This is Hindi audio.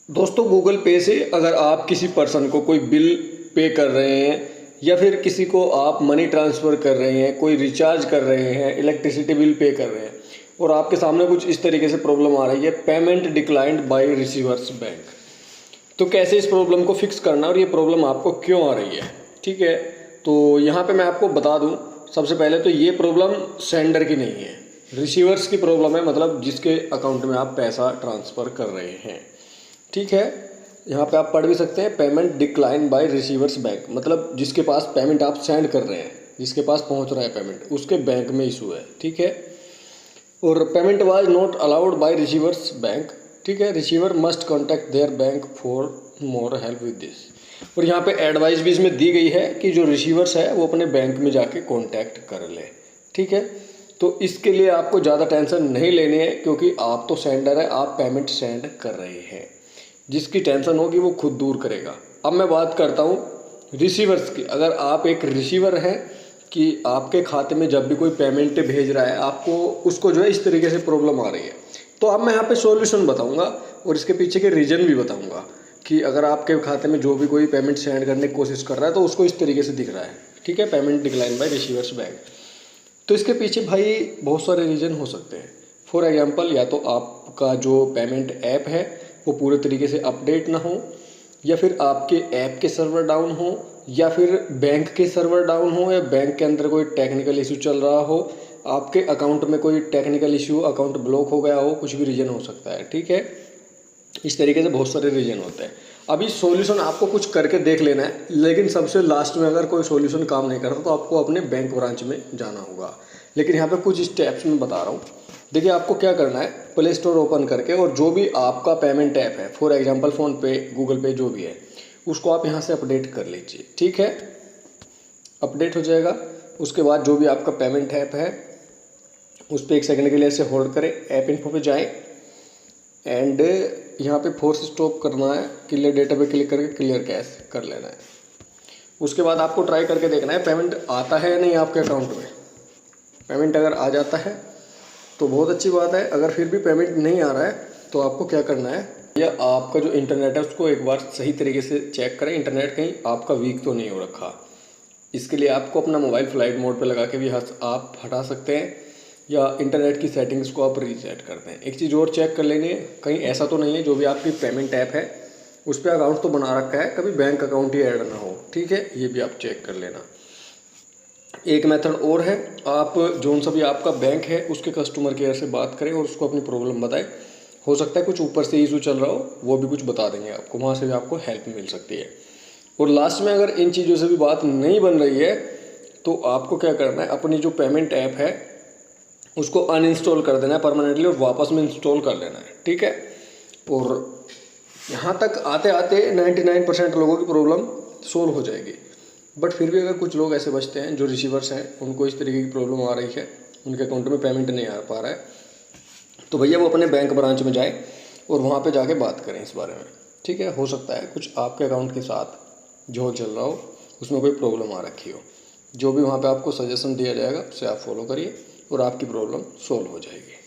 दोस्तों गूगल पे से अगर आप किसी पर्सन को कोई बिल पे कर रहे हैं या फिर किसी को आप मनी ट्रांसफ़र कर रहे हैं, कोई रिचार्ज कर रहे हैं, इलेक्ट्रिसिटी बिल पे कर रहे हैं और आपके सामने कुछ इस तरीके से प्रॉब्लम आ रही है, payment declined by receiver's bank. तो कैसे इस प्रॉब्लम को फिक्स करना और ये प्रॉब्लम आपको क्यों आ रही है, ठीक है। तो यहाँ पे मैं आपको बता दूँ, सबसे पहले तो ये प्रॉब्लम सेंडर की नहीं है, रिसीवर्स की प्रॉब्लम है, मतलब जिसके अकाउंट में आप पैसा ट्रांसफ़र कर रहे हैं, ठीक है। यहाँ पे आप पढ़ भी सकते हैं, payment decline by receiver's bank, मतलब जिसके पास पेमेंट आप सेंड कर रहे हैं, जिसके पास पहुँच रहा है पेमेंट, उसके बैंक में इशू है, ठीक है। और payment was not allowed by receiver's bank, ठीक है। Receiver must contact their bank for more help with this. और यहाँ पे एडवाइस भी इसमें दी गई है कि जो रिसीवर्स है वो अपने बैंक में जाके कॉन्टैक्ट कर ले, ठीक है। तो इसके लिए आपको ज़्यादा टेंशन नहीं लेनी है, क्योंकि आप तो सेंडर है, आप पेमेंट सेंड कर रहे हैं, जिसकी टेंशन होगी वो खुद दूर करेगा। अब मैं बात करता हूँ रिसीवर्स की। अगर आप एक रिसीवर हैं कि आपके खाते में जब भी कोई पेमेंट भेज रहा है, आपको उसको जो है इस तरीके से प्रॉब्लम आ रही है, तो अब मैं यहाँ पे सॉल्यूशन बताऊँगा और इसके पीछे के रीज़न भी बताऊँगा कि अगर आपके खाते में जो भी कोई पेमेंट सेंड करने की कोशिश कर रहा है तो उसको इस तरीके से दिख रहा है, ठीक है, payment decline by receiver's bank. तो इसके पीछे भाई बहुत सारे रीज़न हो सकते हैं। फॉर एग्जांपल, या तो आपका जो पेमेंट ऐप है वो पूरे तरीके से अपडेट ना हो, या फिर आपके ऐप के सर्वर डाउन हो, या फिर बैंक के सर्वर डाउन हो, या बैंक के अंदर कोई टेक्निकल इशू चल रहा हो, आपके अकाउंट में कोई टेक्निकल इशू, अकाउंट ब्लॉक हो गया हो, कुछ भी रीज़न हो सकता है, ठीक है। इस तरीके से बहुत सारे रीज़न होते हैं। अभी सॉल्यूशन आपको कुछ करके देख लेना है, लेकिन सबसे लास्ट में अगर कोई सॉल्यूशन काम नहीं करता तो आपको अपने बैंक ब्रांच में जाना होगा। लेकिन यहाँ पे कुछ स्टेप्स मैं बता रहा हूँ। देखिए, आपको क्या करना है, प्ले स्टोर ओपन करके और जो भी आपका पेमेंट ऐप है, फॉर एग्जांपल फ़ोनपे, गूगल पे, जो भी है, उसको आप यहाँ से अपडेट कर लीजिए, ठीक है। अपडेट हो जाएगा, उसके बाद जो भी आपका पेमेंट ऐप है उस पर 1 सेकंड के लिए ऐसे होल्ड करें, ऐप इन्फो पे जाएँ एंड यहाँ पे फोर्स स्टॉप करना है, क्लियर डेटा पे क्लिक करके क्लियर कैश कर लेना है। उसके बाद आपको ट्राई करके देखना है पेमेंट आता है या नहीं आपके अकाउंट में। पेमेंट अगर आ जाता है तो बहुत अच्छी बात है, अगर फिर भी पेमेंट नहीं आ रहा है तो आपको क्या करना है, या आपका जो इंटरनेट है उसको एक बार सही तरीके से चेक करें, इंटरनेट कहीं आपका वीक तो नहीं हो रखा। इसके लिए आपको अपना मोबाइल फ्लाइट मोड पे लगा के भी आप हटा सकते हैं, या इंटरनेट की सेटिंग्स को आप रीसेट कर दें। एक चीज़ और चेक कर लेनी है, कहीं ऐसा तो नहीं है जो भी आपकी पेमेंट ऐप है उस पर अकाउंट तो बना रखा है, कभी बैंक अकाउंट ही ऐड ना हो, ठीक है, ये भी आप चेक कर लेना। एक मेथड और है, आप जोन सा भी आपका बैंक है उसके कस्टमर केयर से बात करें और उसको अपनी प्रॉब्लम बताएं। हो सकता है कुछ ऊपर से इशू चल रहा हो, वो भी कुछ बता देंगे आपको, वहाँ से भी आपको हेल्प मिल सकती है। और लास्ट में अगर इन चीज़ों से भी बात नहीं बन रही है तो आपको क्या करना है, अपनी जो पेमेंट ऐप है उसको अनइंस्टॉल कर देना है परमानेंटली और वापस में इंस्टॉल कर लेना है, ठीक है। और यहाँ तक आते आते 99% लोगों की प्रॉब्लम सोल्व हो जाएगी। बट फिर भी अगर कुछ लोग ऐसे बचते हैं जो रिसीवर्स हैं, उनको इस तरीके की प्रॉब्लम आ रही है, उनके अकाउंट में पेमेंट नहीं आ पा रहा है, तो भैया वो अपने बैंक ब्रांच में जाए और वहाँ पे जाके बात करें इस बारे में, ठीक है। हो सकता है कुछ आपके अकाउंट के साथ जो चल रहा हो उसमें कोई प्रॉब्लम आ रखी हो। जो भी वहाँ पे आपको सजेशन दिया जाएगा उसे आप फॉलो करिए और आपकी प्रॉब्लम सोल्व हो जाएगी।